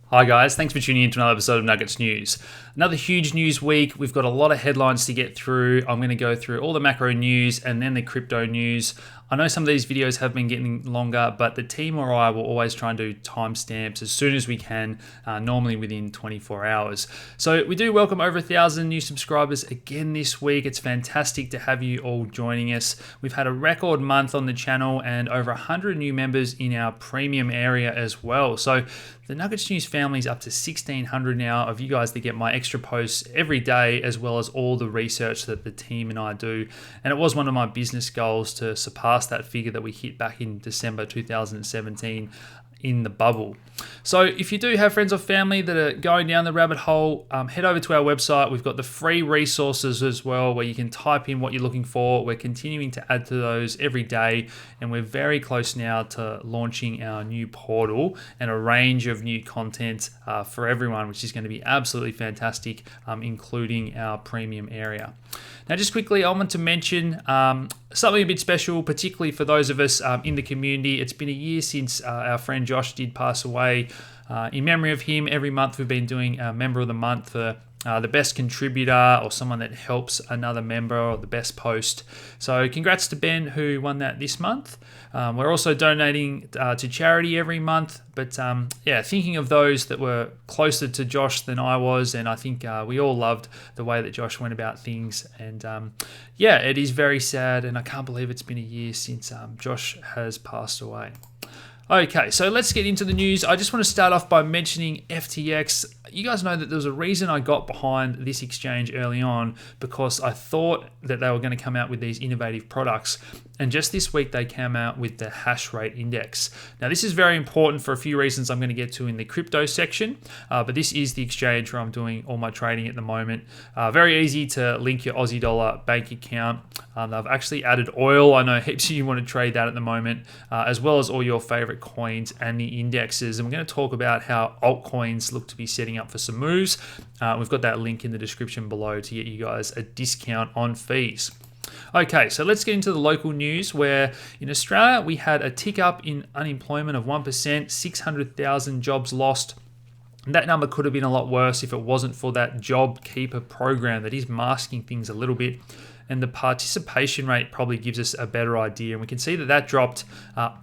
Hi guys, thanks for tuning in to another episode of Nuggets News. Another huge news week. We've got a lot of headlines to get through. I'm going to go through all the macro news and then the crypto news. I know some of these videos have been getting longer, but the team or I will always try and do timestamps as soon as we can, normally within 24 hours. So we do welcome over 1,000 new subscribers again this week. It's fantastic to have you all joining us. We've had a record month on the channel and over 100 new members in our premium area as well. So the Nuggets News family is up to 1,600 now of you guys that get my extra posts every day, as well as all the research that the team and I do. And it was one of my business goals to surpass that figure that we hit back in December 2017 in the bubble. So if you do have friends or family that are going down the rabbit hole, head over to our website. We've got the free resources as well where you can type in what you're looking for. We're continuing to add to those every day, and we're very close now to launching our new portal and a range of new content for everyone, which is going to be absolutely fantastic, including our premium area. Now, just quickly, I want to mention something a bit special, particularly for those of us in the community. It's been a year since our friend Josh did pass away. In memory of him, every month we've been doing a Member of the Month for the best contributor or someone that helps another member or the best post. So congrats to Ben who won that this month. We're also donating to charity every month, but thinking of those that were closer to Josh than I was, and I think we all loved the way that Josh went about things. And it is very sad, and I can't believe it's been a year since Josh has passed away. Okay, so let's get into the news. I just want to start off by mentioning FTX. You guys know that there was a reason I got behind this exchange early on, because I thought that they were going to come out with these innovative products. And just this week, they came out with the Hashrate index. Now, this is very important for a few reasons I'm going to get to in the crypto section, but this is the exchange where I'm doing all my trading at the moment. Very easy to link your Aussie dollar bank account. I've actually added oil. I know heaps of you want to trade that at the moment, as well as all your favorite coins and the indexes. And we're going to talk about how altcoins look to be setting up for some moves. We've got that link in the description below to get you guys a discount on fees. Okay, so let's get into the local news, where in Australia we had a tick up in unemployment of 1%, 600,000 jobs lost. That number could have been a lot worse if it wasn't for that JobKeeper program that is masking things a little bit. And the participation rate probably gives us a better idea. And we can see that that dropped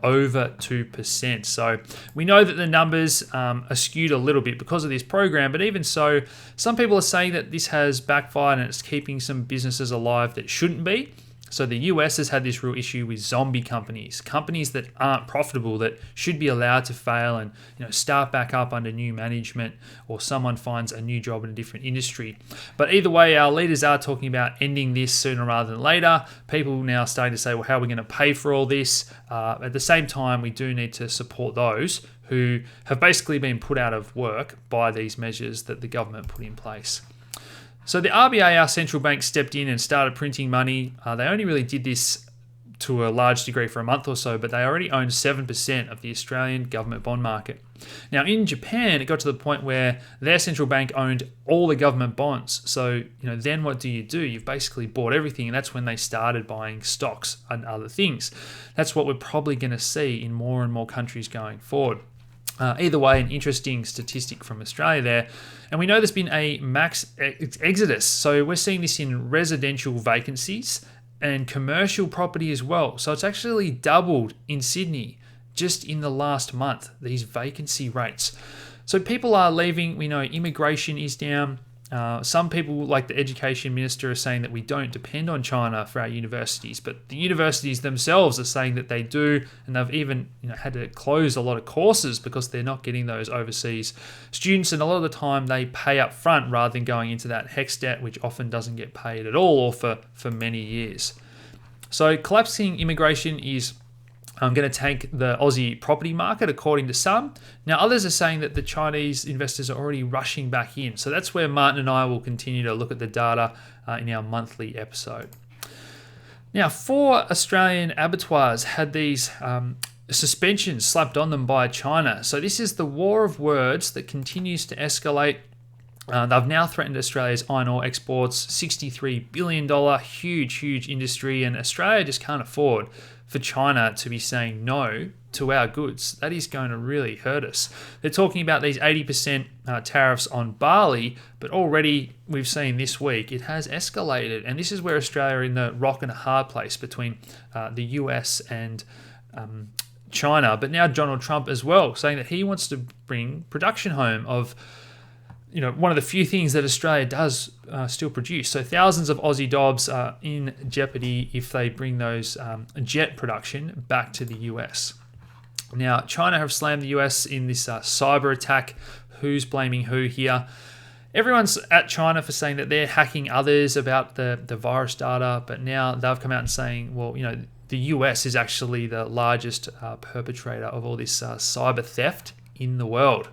over 2%. So we know that the numbers are skewed a little bit because of this program. But even so, some people are saying that this has backfired and it's keeping some businesses alive that shouldn't be. So the US has had this real issue with zombie companies that aren't profitable, that should be allowed to fail and start back up under new management, or someone finds a new job in a different industry. But either way, our leaders are talking about ending this sooner rather than later. People now are starting to say, well, how are we going to pay for all this? At the same time, we do need to support those who have basically been put out of work by these measures that the government put in place. So the RBA, our central bank, stepped in and started printing money. They only really did this to a large degree for a month or so, but they already own 7% of the Australian government bond market. Now in Japan, it got to the point where their central bank owned all the government bonds. So, then what do? You've basically bought everything, and that's when they started buying stocks and other things. That's what we're probably going to see in more and more countries going forward. Either way, an interesting statistic from Australia there. And we know there's been a max exodus. So we're seeing this in residential vacancies and commercial property as well. So it's actually doubled in Sydney just in the last month, these vacancy rates. So people are leaving. We know immigration is down. Some people, like the education minister, are saying that we don't depend on China for our universities, but the universities themselves are saying that they do, and they've even had to close a lot of courses because they're not getting those overseas students, and a lot of the time they pay up front rather than going into that HECS debt, which often doesn't get paid at all or for many years. So collapsing immigration is going to tank the Aussie property market, according to some. Now, others are saying that the Chinese investors are already rushing back in. So that's where Martin and I will continue to look at the data in our monthly episode. Now, 4 Australian abattoirs had these suspensions slapped on them by China. So this is the war of words that continues to escalate. They've now threatened Australia's iron ore exports, $63 billion, huge industry, and Australia just can't afford for China to be saying no to our goods. That is going to really hurt us. They're talking about these 80% tariffs on barley, but already we've seen this week it has escalated. And this is where Australia are in the rock and a hard place between the US and China, but now Donald Trump as well, saying that he wants to bring production home of one of the few things that Australia does still produce. So thousands of Aussie dobs are in jeopardy if they bring those jet production back to the US. Now, China have slammed the US in this cyber attack. Who's blaming who here? Everyone's at China for saying that they're hacking others about the virus data, but now they've come out and saying, well, the US is actually the largest perpetrator of all this cyber theft in the world.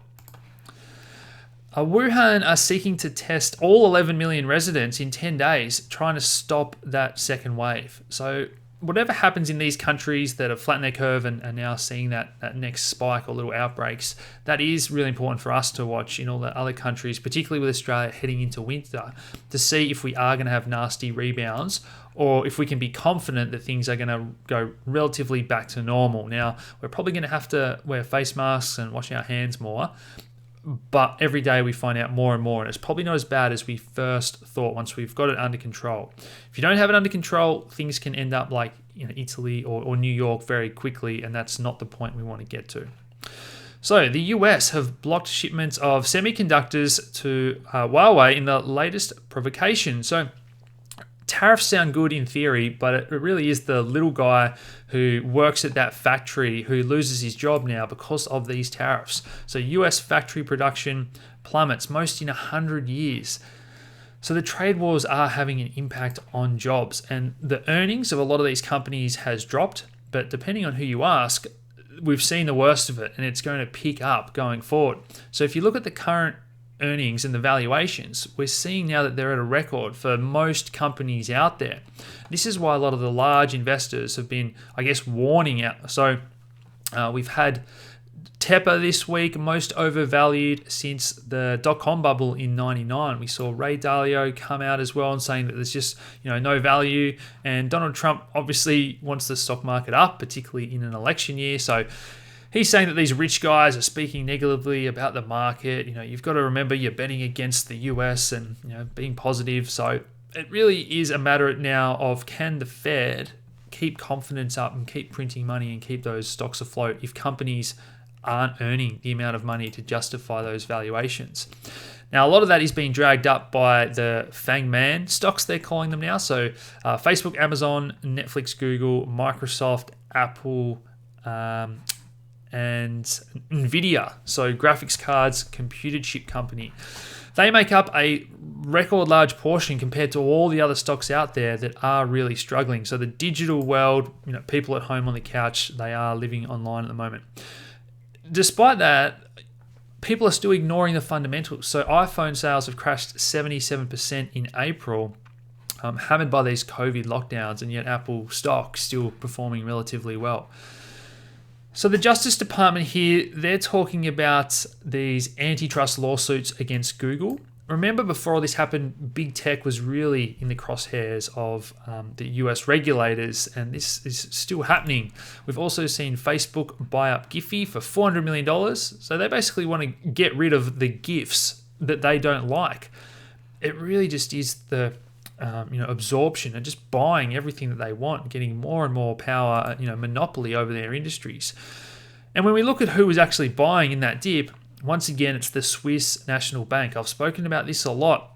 Wuhan are seeking to test all 11 million residents in 10 days, trying to stop that second wave. So whatever happens in these countries that have flattened their curve and are now seeing that next spike or little outbreaks, that is really important for us to watch in all the other countries, particularly with Australia heading into winter, to see if we are going to have nasty rebounds or if we can be confident that things are going to go relatively back to normal. Now, we're probably going to have to wear face masks and wash our hands more, but every day we find out more and more, and it's probably not as bad as we first thought once we've got it under control. If you don't have it under control, things can end up like Italy or New York very quickly, and that's not the point we want to get to. So the US have blocked shipments of semiconductors to Huawei in the latest provocation. So tariffs sound good in theory, but it really is the little guy who works at that factory who loses his job now because of these tariffs. So US factory production plummets, most in 100 years. So the trade wars are having an impact on jobs, and the earnings of a lot of these companies has dropped, but depending on who you ask, we've seen the worst of it, and it's going to pick up going forward. So if you look at the current earnings and the valuations, we're seeing now that they're at a record for most companies out there. This is why a lot of the large investors have been, warning out. So we've had Tepper this week, most overvalued since the dot-com bubble in 99. We saw Ray Dalio come out as well and saying that there's just no value. And Donald Trump obviously wants the stock market up, particularly in an election year. So he's saying that these rich guys are speaking negatively about the market. You've got to remember you're betting against the US and being positive. So it really is a matter now of, can the Fed keep confidence up and keep printing money and keep those stocks afloat if companies aren't earning the amount of money to justify those valuations? Now, a lot of that is being dragged up by the FANGMAN stocks, they're calling them now. So Facebook, Amazon, Netflix, Google, Microsoft, Apple, and Nvidia, so graphics cards, computer chip company. They make up a record large portion compared to all the other stocks out there that are really struggling. So the digital world, people at home on the couch, they are living online at the moment. Despite that, people are still ignoring the fundamentals. So iPhone sales have crashed 77% in April, hammered by these COVID lockdowns, and yet Apple stock still performing relatively well. So the Justice Department here, they're talking about these antitrust lawsuits against Google. Remember, before all this happened, big tech was really in the crosshairs of the US regulators, and this is still happening. We've also seen Facebook buy up Giphy for $400 million. So they basically want to get rid of the GIFs that they don't like. It really just is the absorption and just buying everything that they want, getting more and more power, monopoly over their industries. And when we look at who was actually buying in that dip, once again, it's the Swiss National Bank. I've spoken about this a lot.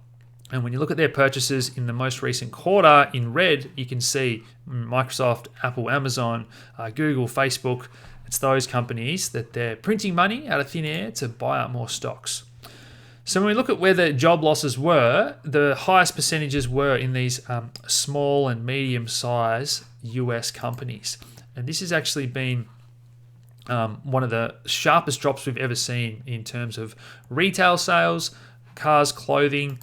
And when you look at their purchases in the most recent quarter in red, you can see Microsoft, Apple, Amazon, Google, Facebook. It's those companies that they're printing money out of thin air to buy up more stocks. So when we look at where the job losses were, the highest percentages were in these small and medium-sized US companies. And this has actually been one of the sharpest drops we've ever seen in terms of retail sales, cars, clothing.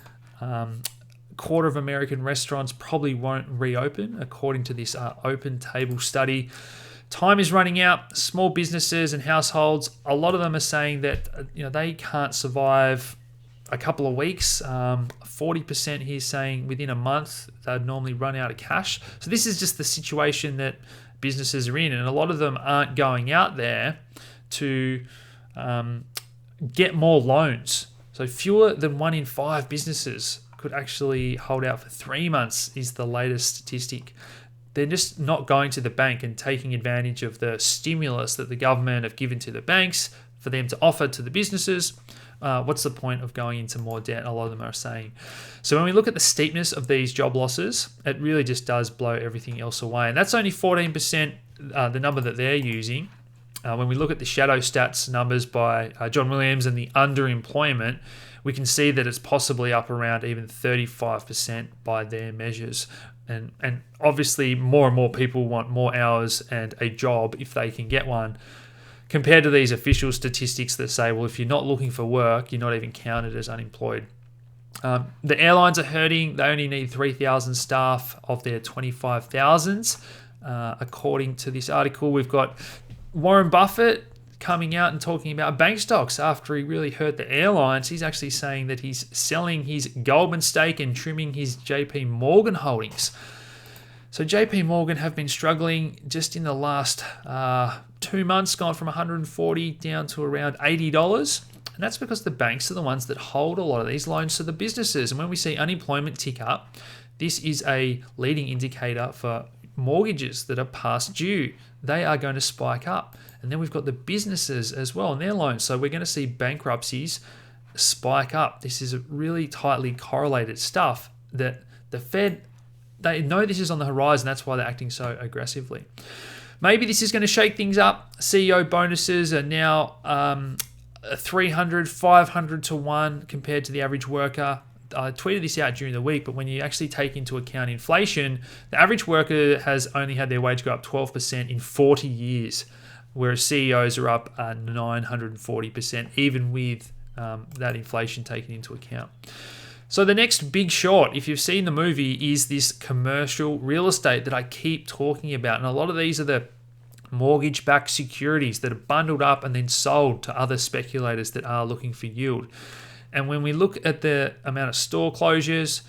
Quarter of American restaurants probably won't reopen, according to this Open Table study. Time is running out. Small businesses and households, a lot of them are saying that they can't survive a couple of weeks. 40% here saying within a month they'd normally run out of cash. So this is just the situation that businesses are in, and a lot of them aren't going out there to get more loans. So fewer than 1 in 5 businesses could actually hold out for 3 months is the latest statistic. They're just not going to the bank and taking advantage of the stimulus that the government have given to the banks for them to offer to the businesses. What's the point of going into more debt? A lot of them are saying. So when we look at the steepness of these job losses, it really just does blow everything else away. And that's only 14%, the number that they're using. When we look at the shadow stats numbers by John Williams and the underemployment, we can see that it's possibly up around even 35% by their measures. And obviously more and more people want more hours and a job if they can get one, compared to these official statistics that say, well, if you're not looking for work, you're not even counted as unemployed. The airlines are hurting. They only need 3,000 staff of their 25,000. According to this article, we've got Warren Buffett coming out and talking about bank stocks after he really hurt the airlines. He's actually saying that he's selling his Goldman stake and trimming his JPMorgan holdings. So JPMorgan have been struggling just in the last 2 months, gone from $140 down to around $80. And that's because the banks are the ones that hold a lot of these loans to the businesses. And when we see unemployment tick up, this is a leading indicator for mortgages that are past due. They are going to spike up. And then we've got the businesses as well and their loans. So we're going to see bankruptcies spike up. This is really tightly correlated stuff that the Fed, they know this is on the horizon. That's why they're acting so aggressively. Maybe this is going to shake things up. CEO bonuses are now 300, 500 to 1 compared to the average worker. I tweeted this out during the week, but when you actually take into account inflation, the average worker has only had their wage go up 12% in 40 years, whereas CEOs are up 940%, even with that inflation taken into account. So the next big short, if you've seen the movie, is this commercial real estate that I keep talking about. And a lot of these are the mortgage-backed securities that are bundled up and then sold to other speculators that are looking for yield. And when we look at the amount of store closures,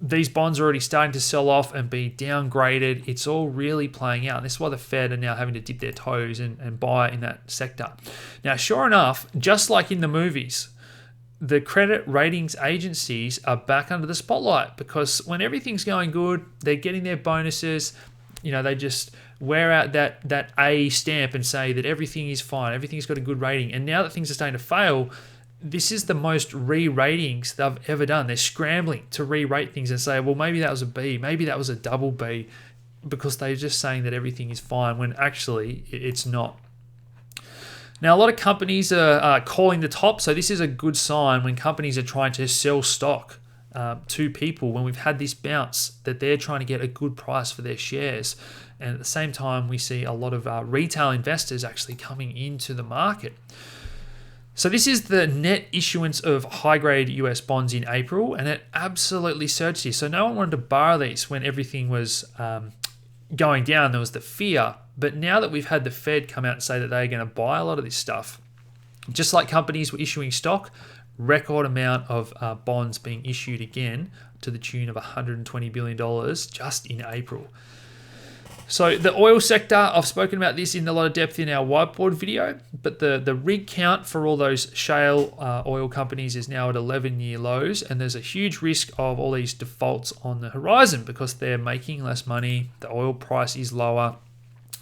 these bonds are already starting to sell off and be downgraded. It's all really playing out. And this is why the Fed are now having to dip their toes and buy in that sector. Now, sure enough, just like in the movies, the credit ratings agencies are back under the spotlight, because when everything's going good, they're getting their bonuses. You know, they just wear out that A stamp and say that everything is fine, everything's got a good rating. And now that things are starting to fail, this is the most re-ratings they've ever done. They're scrambling to re-rate things and say, well, maybe that was a B, maybe that was a double B, because they're just saying that everything is fine when actually it's not. Now, a lot of companies are calling the top, so this is a good sign when companies are trying to sell stock to people, when we've had this bounce, that they're trying to get a good price for their shares. And at the same time, we see a lot of retail investors actually coming into the market. So this is the net issuance of high-grade US bonds in April, and it absolutely surged here. So no one wanted to borrow these when everything was going down. There was the fear. But now that we've had the Fed come out and say that they're going to buy a lot of this stuff, just like companies were issuing stock, record amount of bonds being issued again to the tune of $120 billion just in April. So the oil sector, I've spoken about this in a lot of depth in our whiteboard video, but the rig count for all those shale oil companies is now at 11-year lows, and there's a huge risk of all these defaults on the horizon because they're making less money, the oil price is lower.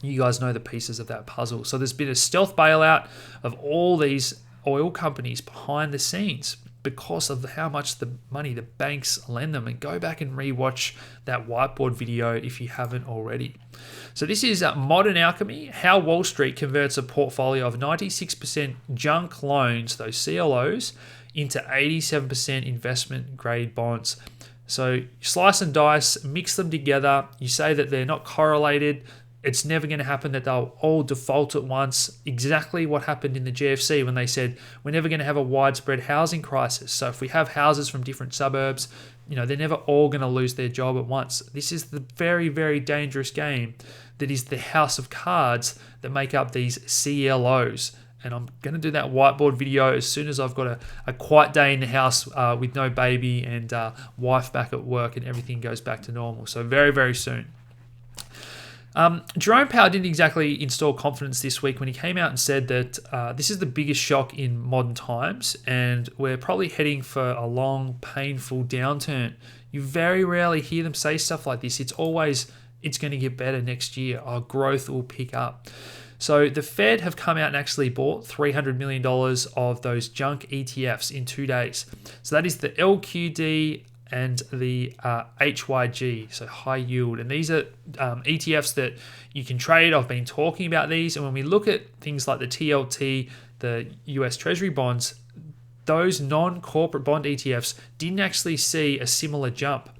You guys know the pieces of that puzzle. So there's been a stealth bailout of all these oil companies behind the scenes because of how much the money the banks lend them. And go back and rewatch that whiteboard video if you haven't already. So this is Modern Alchemy, how Wall Street converts a portfolio of 96% junk loans, those CLOs, into 87% investment grade bonds. So slice and dice, mix them together. You say that they're not correlated. It's never going to happen that they'll all default at once. Exactly what happened in the GFC when they said we're never going to have a widespread housing crisis. So if we have houses from different suburbs, they're never all going to lose their job at once. This is the very, very dangerous game that is the house of cards that make up these CLOs. And I'm going to do that whiteboard video as soon as I've got a quiet day in the house with no baby and wife back at work and everything goes back to normal. So very, very soon. Jerome Powell didn't exactly install confidence this week when he came out and said that this is the biggest shock in modern times and we're probably heading for a long, painful downturn. You very rarely hear them say stuff like this. It's always, it's going to get better next year. Our growth will pick up. So the Fed have come out and actually bought $300 million of those junk ETFs in 2 days. So that is the LQD and the HYG, so high yield. And these are ETFs that you can trade. I've been talking about these. And when we look at things like the TLT, the US Treasury bonds, those non-corporate bond ETFs didn't actually see a similar jump.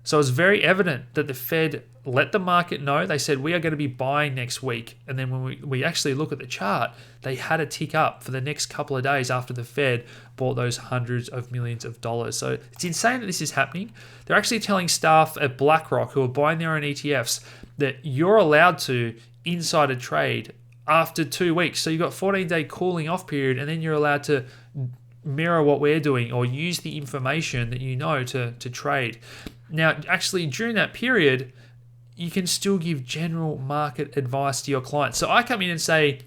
So it's very evident that the Fed let the market know. They said, we are going to be buying next week. And then when we actually look at the chart, they had a tick up for the next couple of days after the Fed bought those hundreds of millions of dollars. So it's insane that this is happening. They're actually telling staff at BlackRock who are buying their own ETFs that you're allowed to insider trade after 2 weeks. So you've got 14-day cooling off period, and then you're allowed to mirror what we're doing or use the information that you know to trade. Now, actually, during that period, you can still give general market advice to your clients. So I come in and say,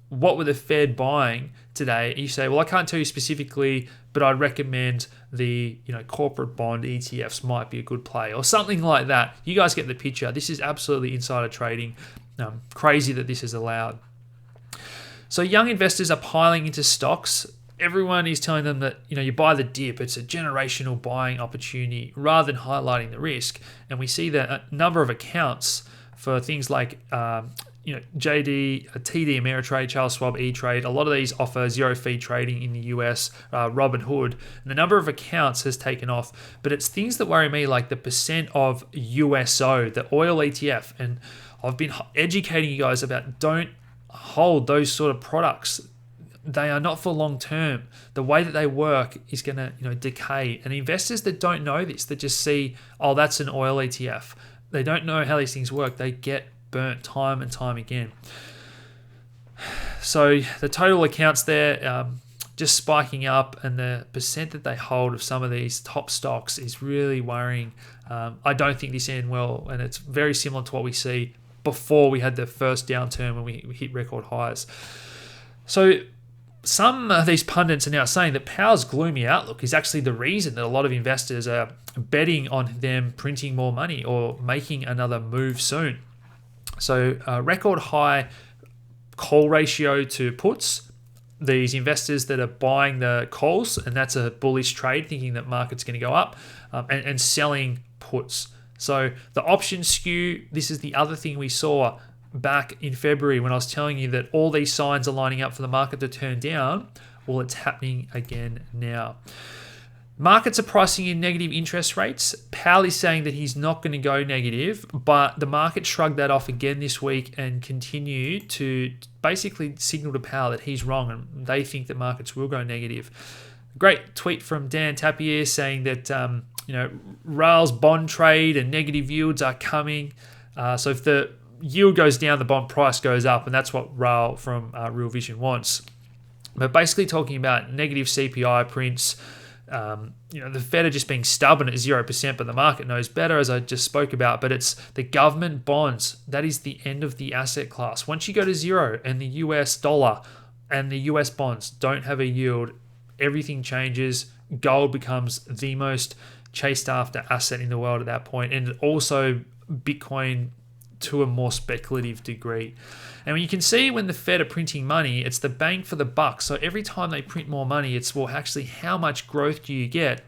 what were the Fed buying today? You say, well, I can't tell you specifically, but I'd recommend the corporate bond ETFs might be a good play or something like that. You guys get the picture. This is absolutely insider trading. Crazy that this is allowed. So young investors are piling into stocks. Everyone is telling them that you buy the dip, it's a generational buying opportunity rather than highlighting the risk. And we see that a number of accounts for things like JD, TD Ameritrade, Charles Schwab, E-Trade, a lot of these offer zero fee trading in the US, Robinhood, and the number of accounts has taken off. But it's things that worry me, like the percent of USO, the oil ETF. And I've been educating you guys about don't hold those sort of products. They are not for long term. The way that they work is going to decay. And investors that don't know this, that just see, oh, that's an oil ETF. They don't know how these things work. They get burnt time and time again. So the total accounts there just spiking up, and the percent that they hold of some of these top stocks is really worrying. I don't think this ends well, and it's very similar to what we see before we had the first downturn when we hit record highs. So some of these pundits are now saying that Powell's gloomy outlook is actually the reason that a lot of investors are betting on them printing more money or making another move soon. So record high call ratio to puts. These investors that are buying the calls, and that's a bullish trade, thinking that market's going to go up, and selling puts. So the option skew, this is the other thing we saw back in February when I was telling you that all these signs are lining up for the market to turn down. Well, it's happening again now. Markets are pricing in negative interest rates. Powell is saying that he's not going to go negative, but the market shrugged that off again this week and continued to basically signal to Powell that he's wrong and they think that markets will go negative. Great tweet from Dan Tapier saying that Rail's bond trade and negative yields are coming. So if the yield goes down, the bond price goes up, and that's what Rail from Real Vision wants. But basically talking about negative CPI prints, the Fed are just being stubborn at 0%, but the market knows better, as I just spoke about. But it's the government bonds. That is the end of the asset class. Once you go to zero and the US dollar and the US bonds don't have a yield, everything changes. Gold becomes the most chased after asset in the world at that point, and also Bitcoin to a more speculative degree. And when you can see when the Fed are printing money, it's the bang for the buck. So every time they print more money, it's, well, actually, how much growth do you get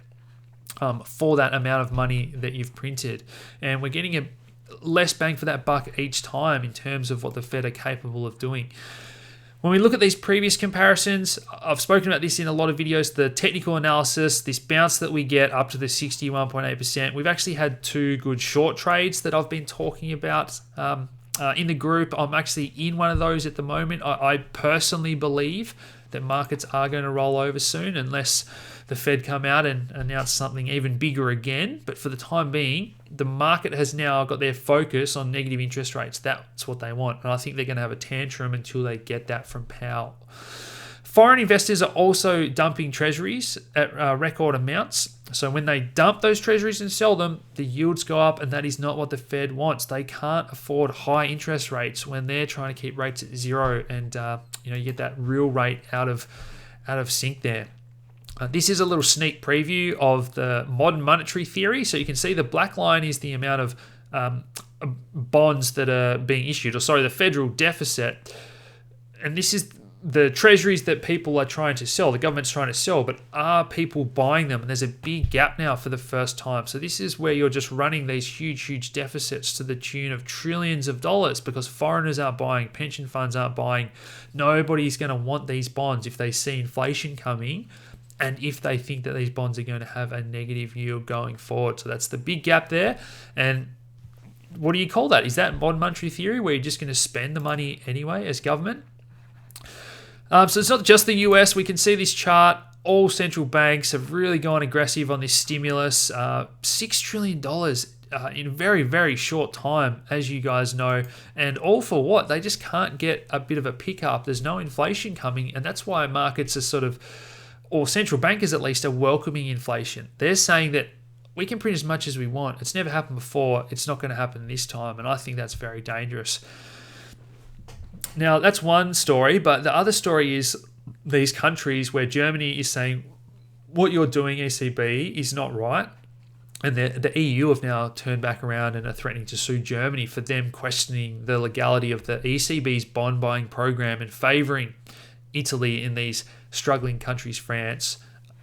for that amount of money that you've printed? And we're getting a less bang for that buck each time in terms of what the Fed are capable of doing. When we look at these previous comparisons, I've spoken about this in a lot of videos, the technical analysis, this bounce that we get up to the 61.8%. We've actually had two good short trades that I've been talking about in the group. I'm actually in one of those at the moment. I personally believe that markets are going to roll over soon unless the Fed come out and announce something even bigger again. But for the time being, the market has now got their focus on negative interest rates. That's what they want. And I think they're going to have a tantrum until they get that from Powell. Foreign investors are also dumping treasuries at record amounts. So when they dump those treasuries and sell them, the yields go up, and that is not what the Fed wants. They can't afford high interest rates when they're trying to keep rates at zero, and you get that real rate out of sync there. This is a little sneak preview of the modern monetary theory. So you can see the black line is the amount of bonds that are being issued, the federal deficit, and this is the treasuries that people are trying to sell, the government's trying to sell, but are people buying them? And there's a big gap now for the first time. So this is where you're just running these huge deficits to the tune of trillions of dollars because foreigners aren't buying, pension funds aren't buying. Nobody's going to want these bonds if they see inflation coming and if they think that these bonds are going to have a negative yield going forward. So that's the big gap there. And what do you call that? Is that modern monetary theory where you're just going to spend the money anyway as government? So it's not just the US. We can see this chart. All central banks have really gone aggressive on this stimulus. $6 trillion in a very, very short time, as you guys know. And all for what? They just can't get a bit of a pickup. There's no inflation coming. And that's why markets are or central bankers at least, are welcoming inflation. They're saying that we can print as much as we want. It's never happened before. It's not going to happen this time. And I think that's very dangerous. Now, that's one story, but the other story is these countries where Germany is saying, what you're doing, ECB, is not right. And the EU have now turned back around and are threatening to sue Germany for them questioning the legality of the ECB's bond buying program and favouring Italy in these struggling countries, France,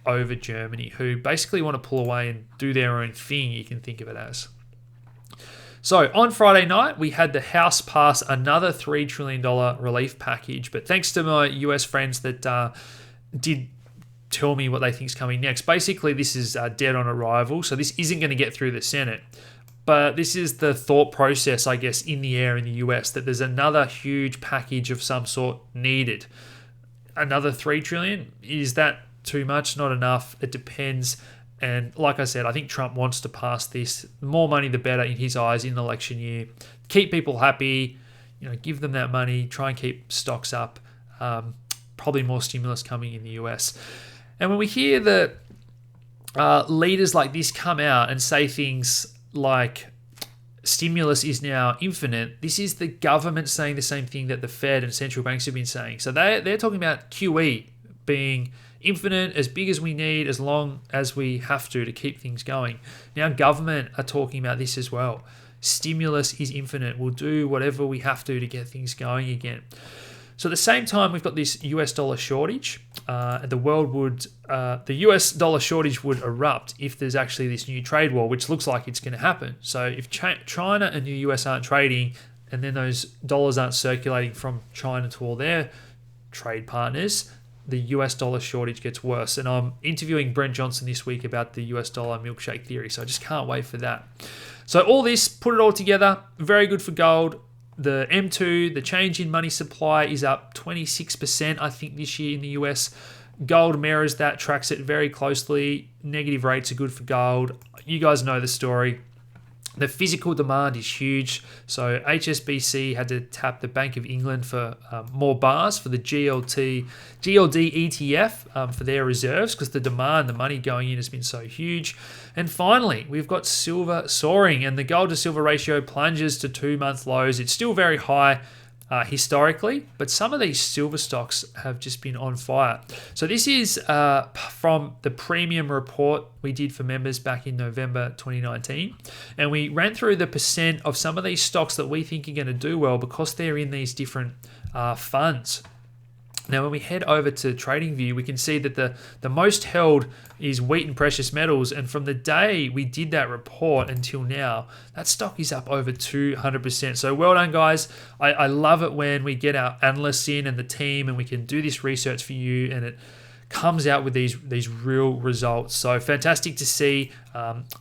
over Germany, who basically want to pull away and do their own thing, you can think of it as. So on Friday night, we had the House pass another $3 trillion relief package. But thanks to my US friends that did tell me what they think is coming next. Basically, this is dead on arrival. So this isn't going to get through the Senate. But this is the thought process, I guess, in the air in the US, that there's another huge package of some sort needed. Another $3 trillion? Is that too much? Not enough? It depends. And like I said, I think Trump wants to pass this. The more money, the better in his eyes in the election year. Keep people happy, give them that money, try and keep stocks up. Probably more stimulus coming in the US. And when we hear that leaders like this come out and say things like stimulus is now infinite, this is the government saying the same thing that the Fed and central banks have been saying. So they're talking about QE being infinite, as big as we need, as long as we have to keep things going. Now government are talking about this as well. Stimulus is infinite. We'll do whatever we have to get things going again. So at the same time, we've got this US dollar shortage. The US dollar shortage would erupt if there's actually this new trade war, which looks like it's going to happen. So if China and the US aren't trading, and then those dollars aren't circulating from China to all their trade partners, the US dollar shortage gets worse. And I'm interviewing Brent Johnson this week about the US dollar milkshake theory, so I just can't wait for that. So all this, put it all together, very good for gold. The M2, the change in money supply, is up 26%, I think, this year in the US. Gold mirrors that, tracks it very closely. Negative rates are good for gold. You guys know the story. The physical demand is huge. So HSBC had to tap the Bank of England for more bars for the GLD ETF for their reserves, because the demand, the money going in, has been so huge. And finally, we've got silver soaring, and the gold to silver ratio plunges to 2-month lows. It's still very high historically, but some of these silver stocks have just been on fire. So this is from the premium report we did for members back in November 2019. And we ran through the percent of some of these stocks that we think are going to do well because they're in these different funds. Now, when we head over to TradingView, we can see that the most held is wheat and precious metals. And from the day we did that report until now, that stock is up over 200%. So well done, guys. I love it when we get our analysts in and the team and we can do this research for you, and it comes out with these real results. So fantastic to see.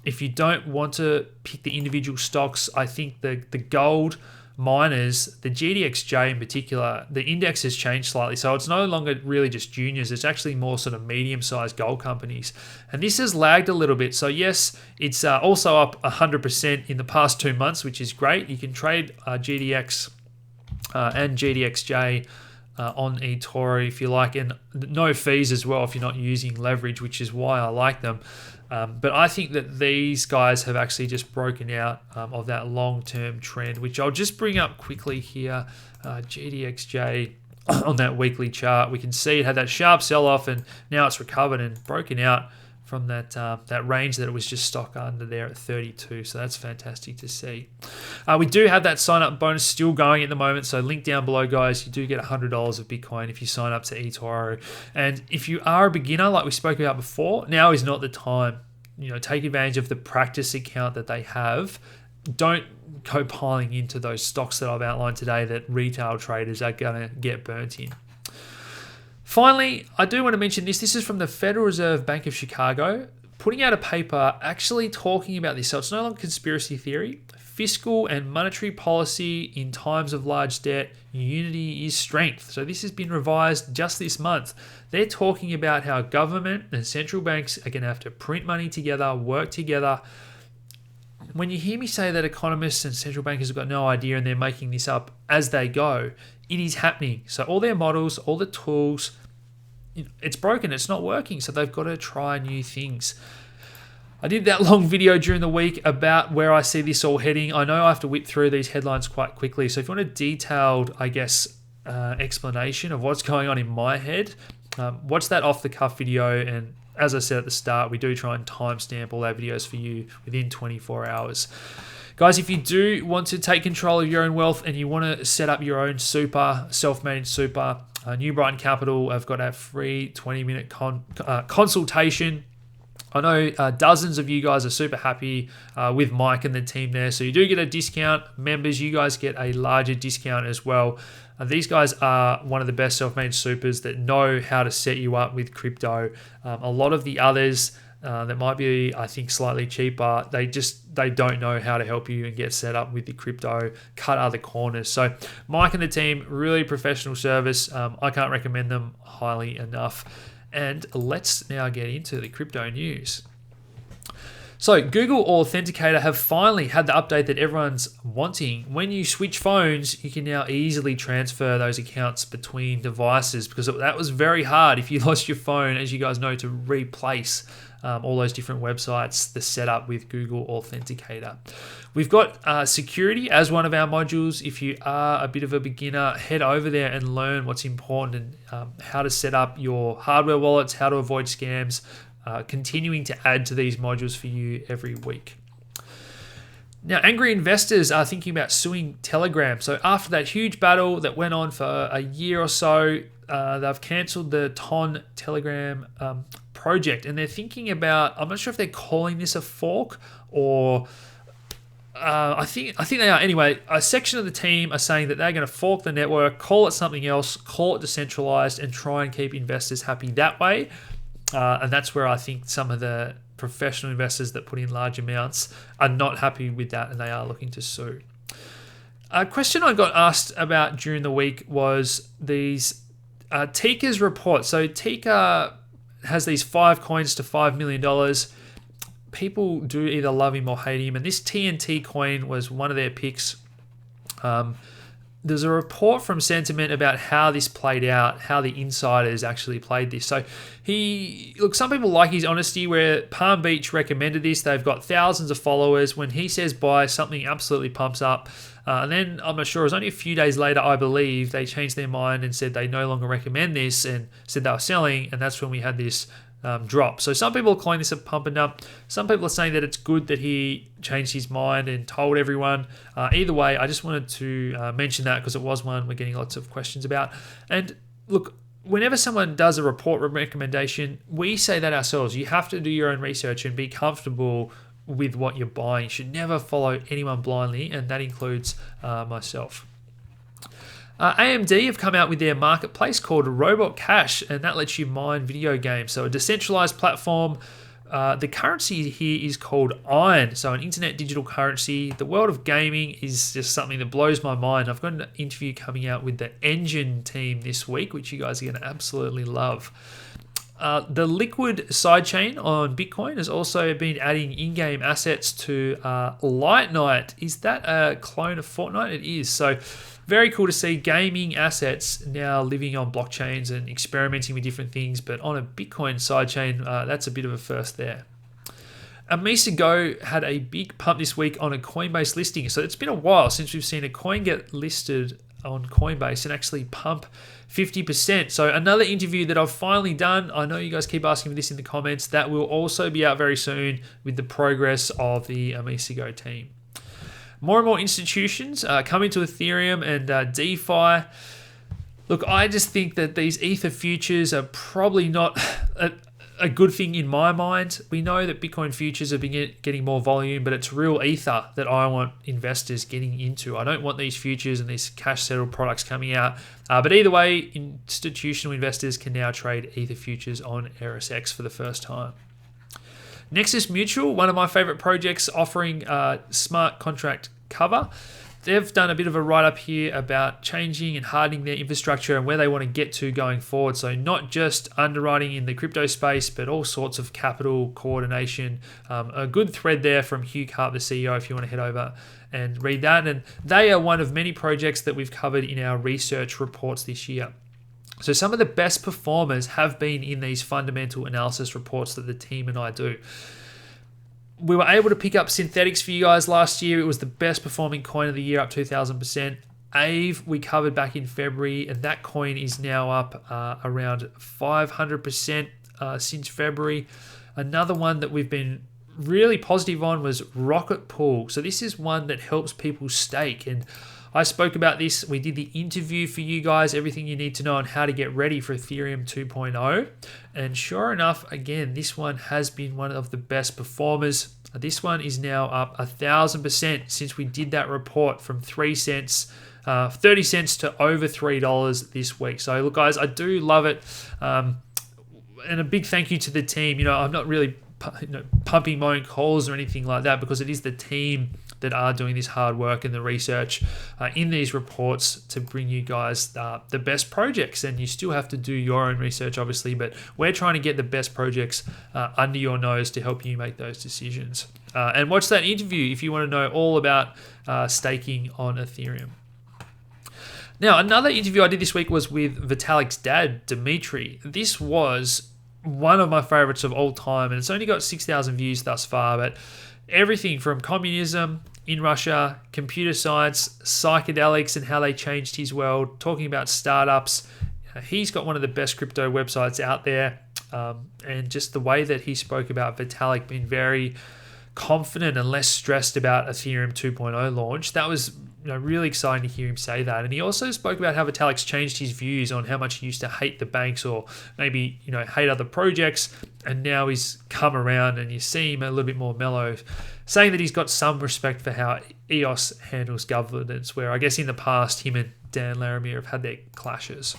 If you don't want to pick the individual stocks, I think the gold miners, the GDXJ in particular, the index has changed slightly. So it's no longer really just juniors. It's actually more sort of medium-sized gold companies. And this has lagged a little bit. So yes, it's also up 100% in the past 2 months, which is great. You can trade GDX and GDXJ on eToro if you like, and no fees as well if you're not using leverage, which is why I like them. But I think that these guys have actually just broken out of that long-term trend, which I'll just bring up quickly here. GDXJ on that weekly chart, we can see it had that sharp sell-off, and now it's recovered and broken out from that range that it was just stuck under there at 32. So that's fantastic to see. We do have that sign-up bonus still going at the moment. So link down below, guys. You do get $100 of Bitcoin if you sign up to eToro. And if you are a beginner, like we spoke about before, now is not the time. Take advantage of the practice account that they have. Don't go piling into those stocks that I've outlined today that retail traders are going to get burnt in. Finally, I do want to mention this. This is from the Federal Reserve Bank of Chicago, putting out a paper actually talking about this. So it's no longer conspiracy theory. Fiscal and monetary policy in times of large debt, unity is strength. So this has been revised just this month. They're talking about how government and central banks are going to have to print money together, work together. When you hear me say that economists and central bankers have got no idea and they're making this up as they go, it is happening. So all their models, all the tools, it's broken, it's not working. So they've got to try new things. I did that long video during the week about where I see this all heading. I know I have to whip through these headlines quite quickly. So if you want a detailed, explanation of what's going on in my head, watch that off-the-cuff video. And as I said at the start, we do try and timestamp all our videos for you within 24 hours. Guys, if you do want to take control of your own wealth and you want to set up your own super, self-managed super, New Brighton Capital have got a free 20-minute consultation. I know dozens of you guys are super happy with Mike and the team there. So you do get a discount. Members, you guys get a larger discount as well. These guys are one of the best self-managed supers that know how to set you up with crypto. A lot of the others that might be, I think, slightly cheaper, they don't know how to help you and get set up with the crypto, cut other corners. So Mike and the team, really professional service. I can't recommend them highly enough. And let's now get into the crypto news. So Google Authenticator have finally had the update that everyone's wanting. When you switch phones, you can now easily transfer those accounts between devices, because that was very hard if you lost your phone, as you guys know, to replace all those different websites, the setup with Google Authenticator. We've got security as one of our modules. If you are a bit of a beginner, head over there and learn what's important and how to set up your hardware wallets, how to avoid scams, continuing to add to these modules for you every week. Now, angry investors are thinking about suing Telegram. So after that huge battle that went on for a year or so, they've cancelled the TON Telegram project, and they're thinking about, I'm not sure if they're calling this a fork or I think they are. Anyway, a section of the team are saying that they're going to fork the network, call it something else, call it decentralized, and try and keep investors happy that way. And that's where I think some of the professional investors that put in large amounts are not happy with that, and they are looking to sue. A question I got asked about during the week was these Tika's report. So Tika has these 5 coins to $5 million. People do either love him or hate him, and this TNT coin was one of their picks. There's a report from Sentiment about how this played out, how the insiders actually played this. So some people like his honesty, where Palm Beach recommended this. They've got thousands of followers. When he says buy, something absolutely pumps up. And then, I'm not sure, it was only a few days later, I believe, they changed their mind and said they no longer recommend this and said they were selling. And that's when we had this drop. So some people are calling this a pump and dump. Some people are saying that it's good that he changed his mind and told everyone. Either way, I just wanted to mention that because it was one we're getting lots of questions about. And look, whenever someone does a report recommendation, we say that ourselves. You have to do your own research and be comfortable with what you're buying. You should never follow anyone blindly, and that includes myself. AMD have come out with their marketplace called Robot Cash, and that lets you mine video games. So a decentralized platform. The currency here is called Iron, so an internet digital currency. The world of gaming is just something that blows my mind. I've got an interview coming out with the Engine team this week, which you guys are going to absolutely love. The liquid sidechain on Bitcoin has also been adding in-game assets to Lightnight. Is that a clone of Fortnite? It is. So very cool to see gaming assets now living on blockchains and experimenting with different things, but on a Bitcoin sidechain, that's a bit of a first there. Misa Go had a big pump this week on a Coinbase listing. So it's been a while since we've seen a coin get listed on Coinbase and actually pump 50%. So another interview that I've finally done. I know you guys keep asking me this in the comments. That will also be out very soon with the progress of the Misa Go team. More and more institutions coming to Ethereum and DeFi. Look, I just think that these Ether futures are probably not a good thing in my mind. We know that Bitcoin futures have been getting more volume, but it's real Ether that I want investors getting into. I don't want these futures and these cash settled products coming out. But either way, institutional investors can now trade Ether futures on ErisX for the first time. Nexus Mutual, one of my favorite projects offering smart contract cover. They've done a bit of a write-up here about changing and hardening their infrastructure and where they want to get to going forward. So not just underwriting in the crypto space, but all sorts of capital coordination. A good thread there from Hugh Carp, the CEO, if you want to head over and read that. And they are one of many projects that we've covered in our research reports this year. So some of the best performers have been in these fundamental analysis reports that the team and I do. We were able to pick up Synthetics for you guys last year. It was the best performing coin of the year, up 2,000%. AVE we covered back in February, and that coin is now up around 500% since February. Another one that we've been really positive on was Rocket Pool. So this is one that helps people stake, and I spoke about this. We did the interview for you guys, everything you need to know on how to get ready for Ethereum 2.0. And sure enough, again, this one has been one of the best performers. This one is now up 1,000% since we did that report, from 3 cents, 30 cents to over $3 this week. So look, guys, I do love it. And a big thank you to the team. I'm not really pumping my own calls or anything like that, because it is the team that are doing this hard work and the research in these reports to bring you guys the best projects. And you still have to do your own research, obviously, but we're trying to get the best projects under your nose to help you make those decisions. And watch that interview if you want to know all about staking on Ethereum. Now, another interview I did this week was with Vitalik's dad, Dimitri. This was one of my favorites of all time, and it's only got 6,000 views thus far, but everything from communism in Russia, computer science, psychedelics and how they changed his world, talking about startups. He's got one of the best crypto websites out there, and just the way that he spoke about Vitalik being very confident and less stressed about Ethereum 2.0 launch, that was really exciting to hear him say that. And he also spoke about how Vitalik's changed his views on how much he used to hate the banks, or maybe hate other projects, and now he's come around and you see him a little bit more mellow, saying that he's got some respect for how EOS handles governance, where I guess in the past him and Dan Laramie have had their clashes.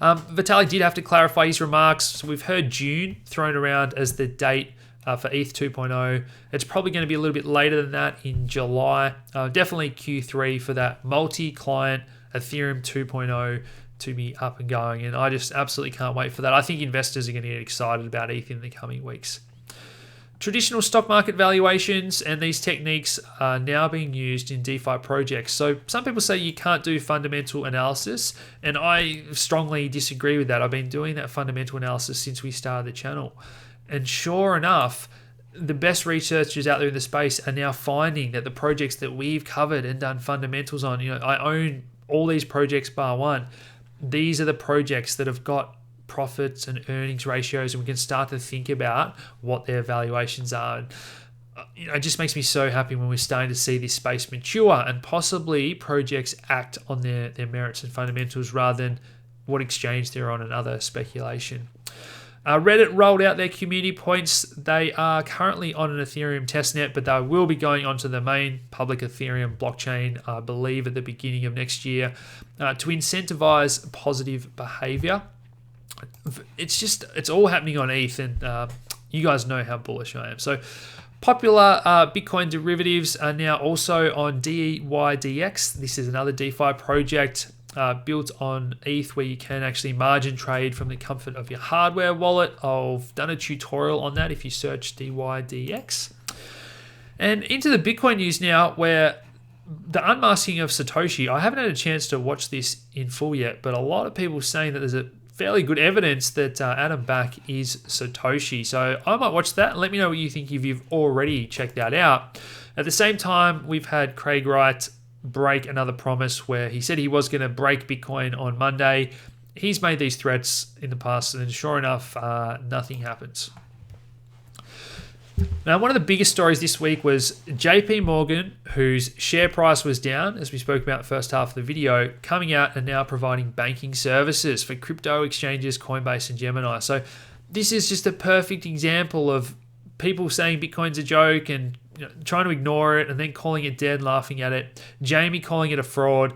Vitalik did have to clarify his remarks. So we've heard June thrown around as the date for ETH 2.0. It's probably going to be a little bit later than that, in July. Definitely Q3 for that multi-client Ethereum 2.0 to be up and going. And I just absolutely can't wait for that. I think investors are going to get excited about ETH in the coming weeks. Traditional stock market valuations and these techniques are now being used in DeFi projects. So some people say you can't do fundamental analysis, and I strongly disagree with that. I've been doing that fundamental analysis since we started the channel. And sure enough, the best researchers out there in the space are now finding that the projects that we've covered and done fundamentals on, I own all these projects bar one. These are the projects that have got profits and earnings ratios, and we can start to think about what their valuations are. And, it just makes me so happy when we're starting to see this space mature and possibly projects act on their merits and fundamentals rather than what exchange they're on and other speculation. Reddit rolled out their community points. They are currently on an Ethereum testnet, but they will be going onto the main public Ethereum blockchain, I believe, at the beginning of next year to incentivize positive behavior. It's all happening on ETH, and you guys know how bullish I am. So popular Bitcoin derivatives are now also on DYDX. This is another DeFi project. built on ETH, where you can actually margin trade from the comfort of your hardware wallet. I've done a tutorial on that if you search DYDX. And into the Bitcoin news now, where the unmasking of Satoshi, I haven't had a chance to watch this in full yet, but a lot of people saying that there's a fairly good evidence that Adam Back is Satoshi. So I might watch that and let me know what you think if you've already checked that out. At the same time, we've had Craig Wright break another promise where he said he was going to break Bitcoin on Monday. He's made these threats in the past, and sure enough, nothing happens. Now, one of the biggest stories this week was JPMorgan, whose share price was down, as we spoke about first half of the video, coming out and now providing banking services for crypto exchanges, Coinbase and Gemini. So this is just a perfect example of people saying Bitcoin's a joke and trying to ignore it and then calling it dead, laughing at it. Jamie calling it a fraud.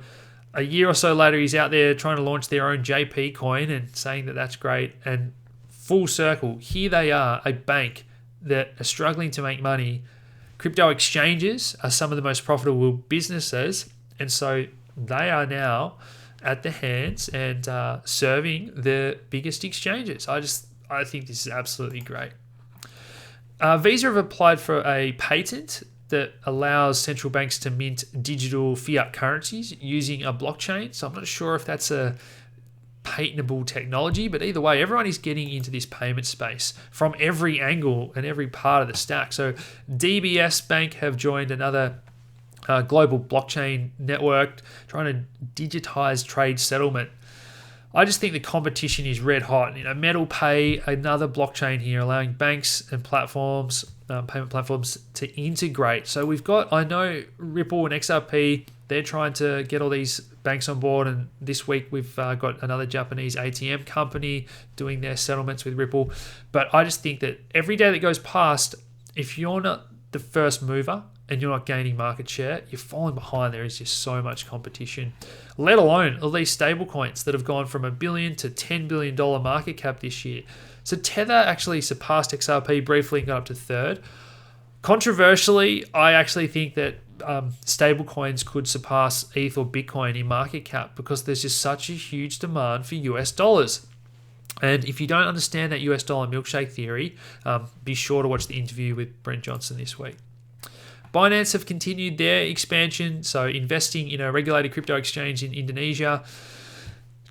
A year or so later, he's out there trying to launch their own JP coin and saying that that's great. And full circle, here they are, a bank that are struggling to make money. Crypto exchanges are some of the most profitable businesses, and so they are now at the hands and serving the biggest exchanges. I think this is absolutely great. Visa have applied for a patent that allows central banks to mint digital fiat currencies using a blockchain. So I'm not sure if that's a patentable technology, but either way, everyone is getting into this payment space from every angle and every part of the stack. So DBS Bank have joined another global blockchain network trying to digitize trade settlement. I just think the competition is red hot. Metal Pay, another blockchain here, allowing banks and platforms, payment platforms to integrate. So we've got, I know Ripple and XRP, they're trying to get all these banks on board, and this week we've got another Japanese ATM company doing their settlements with Ripple. But I just think that every day that goes past, if you're not the first mover and you're not gaining market share, you're falling behind. There is just so much competition, let alone all these stable coins that have gone from $1 billion to $10 billion market cap this year. So Tether actually surpassed XRP briefly and got up to third. Controversially, I actually think that stable coins could surpass ETH or Bitcoin in market cap because there's just such a huge demand for US dollars. And if you don't understand that US dollar milkshake theory, be sure to watch the interview with Brent Johnson this week. Binance have continued their expansion, so investing in a regulated crypto exchange in Indonesia.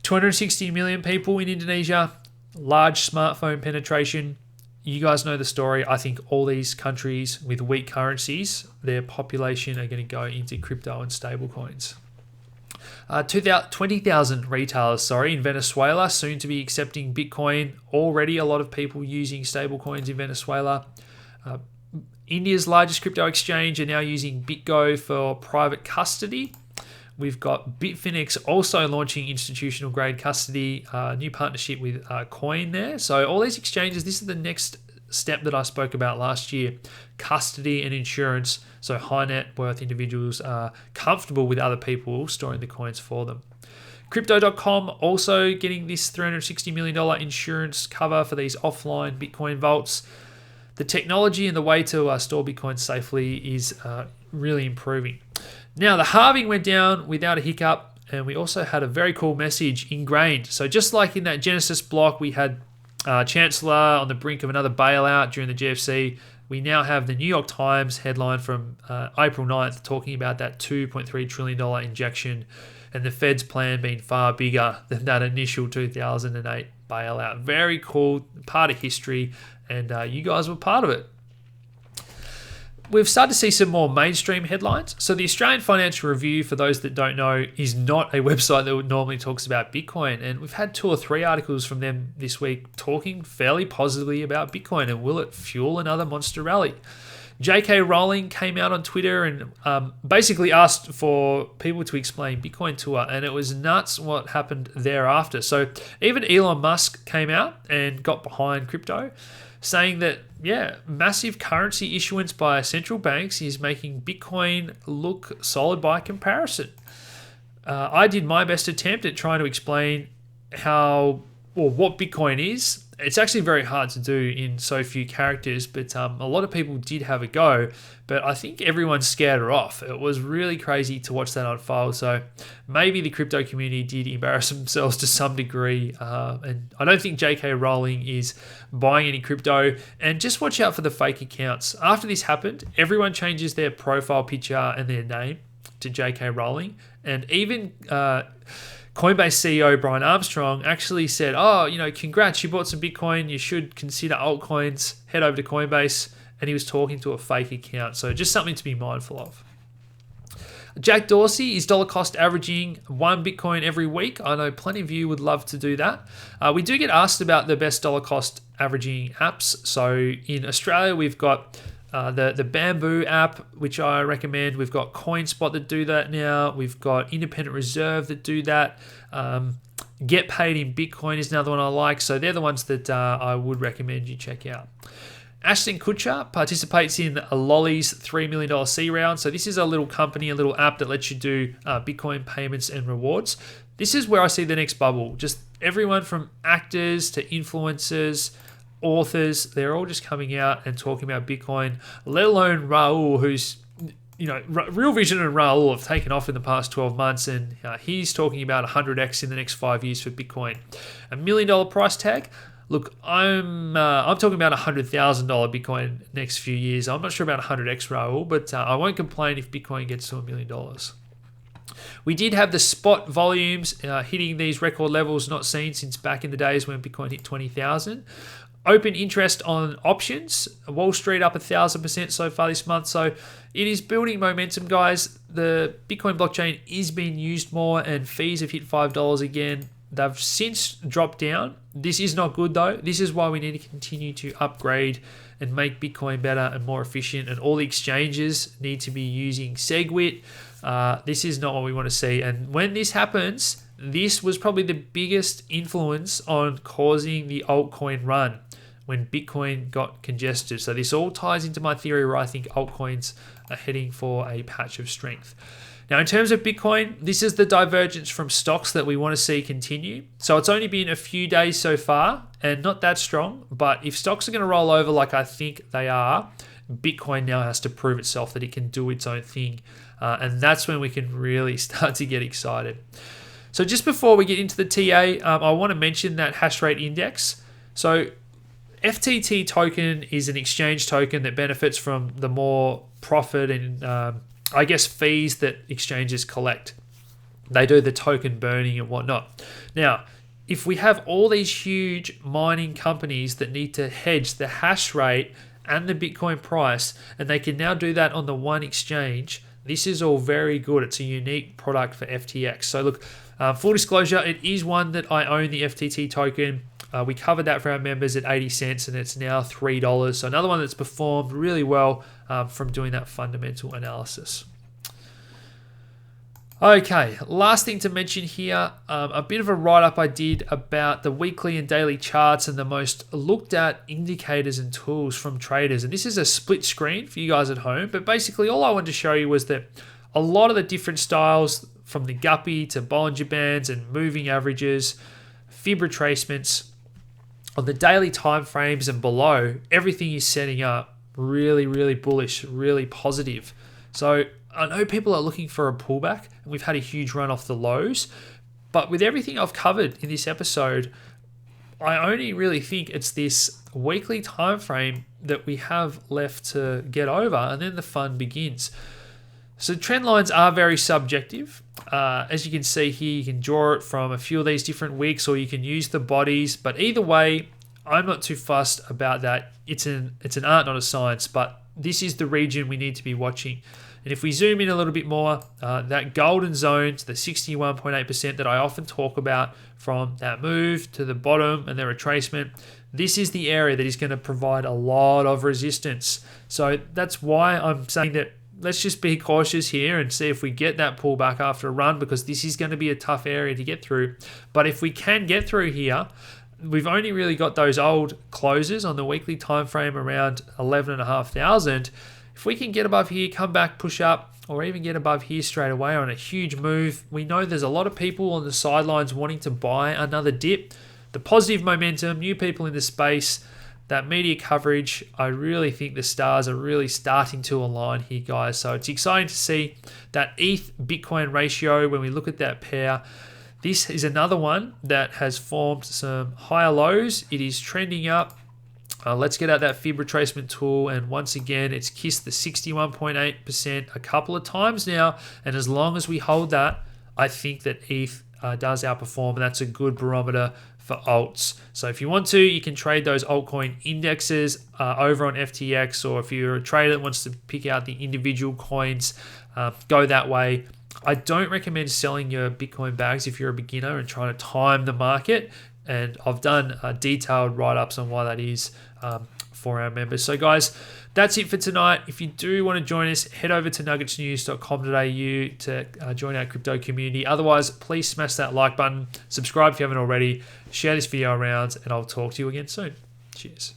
260 million people in Indonesia, large smartphone penetration. You guys know the story. I think all these countries with weak currencies, their population are going to go into crypto and stable coins. 20,000 retailers, in Venezuela, soon to be accepting Bitcoin. Already a lot of people using stable coins in Venezuela. India's largest crypto exchange are now using BitGo for private custody. We've got Bitfinex also launching institutional grade custody, new partnership with Coin there. So all these exchanges, this is the next step that I spoke about last year, custody and insurance. So high net worth individuals are comfortable with other people storing the coins for them. Crypto.com also getting this $360 million insurance cover for these offline Bitcoin vaults. The technology and the way to store Bitcoin safely is really improving. Now, the halving went down without a hiccup, and we also had a very cool message ingrained. So just like in that Genesis block, we had Chancellor on the brink of another bailout during the GFC, we now have the New York Times headline from April 9th talking about that $2.3 trillion injection and the Fed's plan being far bigger than that initial 2008 bailout. Very cool, part of history, and you guys were part of it. We've started to see some more mainstream headlines. So the Australian Financial Review, for those that don't know, is not a website that normally talks about Bitcoin. And we've had 2 or 3 articles from them this week talking fairly positively about Bitcoin and will it fuel another monster rally. J.K. Rowling came out on Twitter and basically asked for people to explain Bitcoin to her, and it was nuts what happened thereafter. So even Elon Musk came out and got behind crypto, saying that, massive currency issuance by central banks is making Bitcoin look solid by comparison. I did my best attempt at trying to explain what Bitcoin is It's actually very hard to do in so few characters, but a lot of people did have a go, but I think everyone scared her off. It was really crazy to watch that unfold. So maybe the crypto community did embarrass themselves to some degree. And I don't think JK Rowling is buying any crypto. And just watch out for the fake accounts. After this happened, everyone changes their profile picture and their name to JK Rowling. And even Coinbase CEO Brian Armstrong actually said, oh, congrats, you bought some Bitcoin. You should consider altcoins. Head over to Coinbase. And he was talking to a fake account. So just something to be mindful of. Jack Dorsey is dollar cost averaging 1 Bitcoin every week. I know plenty of you would love to do that. We do get asked about the best dollar cost averaging apps. So in Australia, we've got the Bamboo app, which I recommend. We've got CoinSpot that do that now. We've got Independent Reserve that do that. Get Paid in Bitcoin is another one I like. So they're the ones that I would recommend you check out. Ashton Kutcher participates in Lolly's $3 million C round. So this is a little company, a little app that lets you do Bitcoin payments and rewards. This is where I see the next bubble. Just everyone from actors to influencers, authors, they're all just coming out and talking about Bitcoin, let alone Raul, who's, Real Vision and Raul have taken off in the past 12 months, and he's talking about 100x in the next 5 years for Bitcoin. $1 million price tag. Look, I'm talking about $100,000 Bitcoin next few years. I'm not sure about 100x, Raul, but I won't complain if Bitcoin gets to $1 million. We did have the spot volumes hitting these record levels not seen since back in the days when Bitcoin hit 20,000. Open interest on options. Wall Street up 1,000% so far this month. So it is building momentum, guys. The Bitcoin blockchain is being used more and fees have hit $5 again. They've since dropped down. This is not good though. This is why we need to continue to upgrade and make Bitcoin better and more efficient. And all the exchanges need to be using SegWit. This is not what we want to see. And when this happens, this was probably the biggest influence on causing the altcoin run when Bitcoin got congested. So this all ties into my theory where I think altcoins are heading for a patch of strength. Now, in terms of Bitcoin, this is the divergence from stocks that we want to see continue. So it's only been a few days so far and not that strong. But if stocks are going to roll over like I think they are, Bitcoin now has to prove itself that it can do its own thing. And that's when we can really start to get excited. So just before we get into the TA, I want to mention that Hashrate index. So FTT token is an exchange token that benefits from the more profit and fees that exchanges collect. They do the token burning and whatnot. Now, if we have all these huge mining companies that need to hedge the hash rate and the Bitcoin price, and they can now do that on the one exchange, this is all very good. It's a unique product for FTX. So look, full disclosure, it is one that I own the FTT token. We covered that for our members at 80 cents and it's now $3. So another one that's performed really well from doing that fundamental analysis. Okay, last thing to mention here, a bit of a write-up I did about the weekly and daily charts and the most looked at indicators and tools from traders. And this is a split screen for you guys at home, but basically all I wanted to show you was that a lot of the different styles from the Giphy to Bollinger Bands and moving averages, fib retracements, on the daily time frames and below, everything is setting up really, really bullish, really positive. So I know people are looking for a pullback, and we've had a huge run off the lows, but with everything I've covered in this episode, I only really think it's this weekly time frame that we have left to get over, and then the fun begins. So trend lines are very subjective. As you can see here, you can draw it from a few of these different weeks, or you can use the bodies, but either way, I'm not too fussed about that. It's an art, not a science, but this is the region we need to be watching. And if we zoom in a little bit more, that golden zone to the 61.8% that I often talk about, from that move to the bottom and the retracement, this is the area that is going to provide a lot of resistance. So that's why I'm saying that let's just be cautious here and see if we get that pullback after a run, because this is going to be a tough area to get through. But if we can get through here, we've only really got those old closes on the weekly time frame around 11,500. If we can get above here, come back, push up, or even get above here straight away on a huge move, we know there's a lot of people on the sidelines wanting to buy another dip. the positive momentum, new people in the space, that media coverage, I really think the stars are really starting to align here, guys. So it's exciting to see that ETH Bitcoin ratio when we look at that pair. This is another one that has formed some higher lows. It is trending up. Let's get out that fib retracement tool, and once again, it's kissed the 61.8% a couple of times now, and as long as we hold that, I think that ETH does outperform, and that's a good barometer for alts. So if you want to, you can trade those altcoin indexes over on FTX, or if you're a trader that wants to pick out the individual coins, go that way. I don't recommend selling your Bitcoin bags if you're a beginner and trying to time the market. And I've done detailed write-ups on why that is for our members. So guys, that's it for tonight. If you do want to join us, head over to nuggetsnews.com.au to join our crypto community. Otherwise, please smash that like button, subscribe if you haven't already, share this video around, and I'll talk to you again soon. Cheers.